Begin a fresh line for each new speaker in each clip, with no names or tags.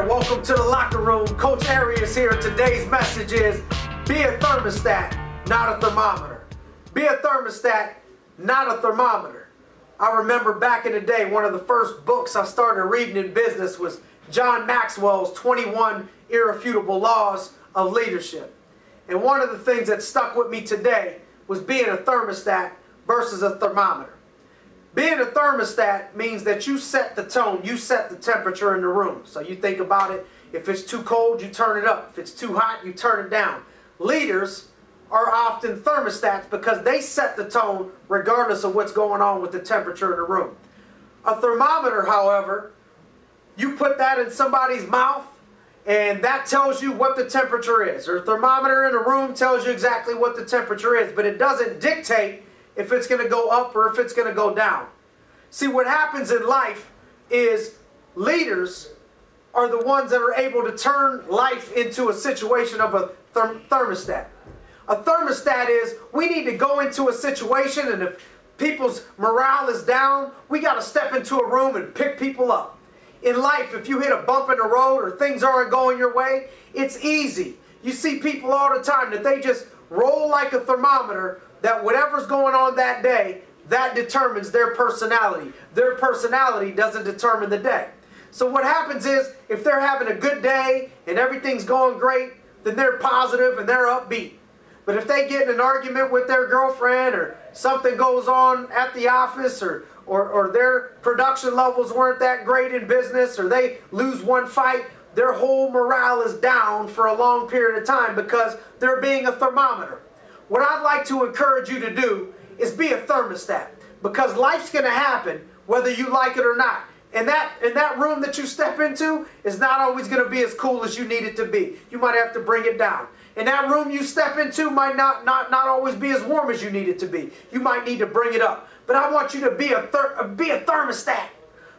there, welcome to the locker room. Coach Arias here. Today's message is be a thermostat, not a thermometer. Be a thermostat, not a thermometer. I remember back in the day, one of the first books I started reading in business was John Maxwell's 21 Irrefutable Laws of Leadership. And one of the things that stuck with me today was being a thermostat versus a thermometer. Being a thermostat means that you set the tone, you set the temperature in the room. So you think about it, if it's too cold, you turn it up. If it's too hot, you turn it down. Leaders are often thermostats because they set the tone regardless of what's going on with the temperature in the room. A thermometer, however, you put that in somebody's mouth and that tells you what the temperature is. Or a thermometer in a room tells you exactly what the temperature is, but it doesn't dictate if it's going to go up or if it's going to go down. See, what happens in life is leaders are the ones that are able to turn life into a situation of a thermostat. A thermostat is we need to go into a situation, and if people's morale is down, we got to step into a room and pick people up. In life, if you hit a bump in the road or things aren't going your way, it's easy. You see people all the time that they just roll like a thermometer, that whatever's going on that day, that determines their personality. Their personality doesn't determine the day. So what happens is, if they're having a good day and everything's going great, then they're positive and they're upbeat. But if they get in an argument with their girlfriend, or something goes on at the office, or their production levels weren't that great in business, or they lose one fight, their whole morale is down for a long period of time because they're being a thermometer. What I'd like to encourage you to do is be a thermostat, because life's going to happen whether you like it or not. And that room that you step into is not always going to be as cool as you need it to be. You might have to bring it down. And that room you step into might not always be as warm as you need it to be. You might need to bring it up. But I want you to be a thermostat.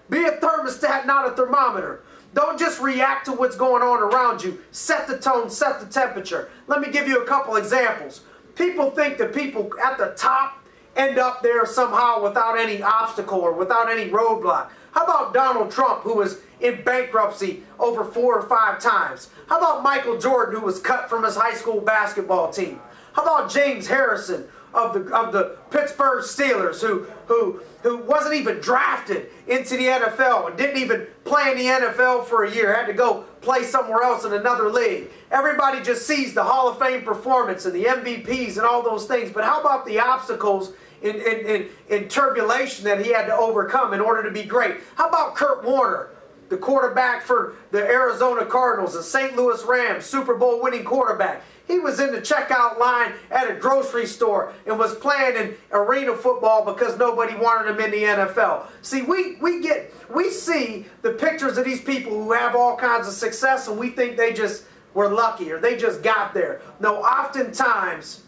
Be a thermostat, not a thermometer. Don't just react to what's going on around you. Set the tone, set the temperature. Let me give you a couple examples. People think that people at the top end up there somehow without any obstacle or without any roadblock. How about Donald Trump, who was in bankruptcy over 4 or 5 times? How about Michael Jordan, who was cut from his high school basketball team? How about James Harrison of the Pittsburgh Steelers, who wasn't even drafted into the NFL and didn't even play in the NFL for a year, had to go play somewhere else in another league? Everybody just sees the Hall of Fame performance and the MVPs and all those things, but how about the obstacles in turbulation that he had to overcome in order to be great? How about Kurt Warner, the quarterback for the Arizona Cardinals, the St. Louis Rams, Super Bowl winning quarterback? He was in the checkout line at a grocery store and was playing in arena football because nobody wanted him in the NFL. See, we see the pictures of these people who have all kinds of success, and we think they just were lucky or they just got there. No, oftentimes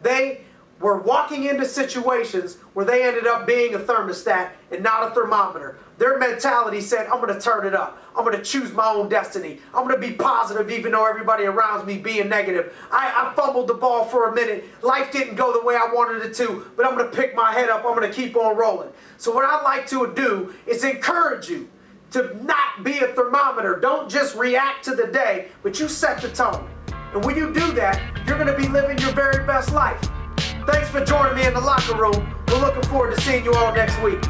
they were walking into situations where they ended up being a thermostat and not a thermometer. Their mentality said, I'm going to turn it up. I'm going to choose my own destiny. I'm going to be positive even though everybody around me being negative. I fumbled the ball for a minute. Life didn't go the way I wanted it to, but I'm going to pick my head up. I'm going to keep on rolling. So what I'd like to do is encourage you to not be a thermometer. Don't just react to the day, but you set the tone. And when you do that, you're going to be living your very best life. Thanks for joining me in the locker room. We're looking forward to seeing you all next week.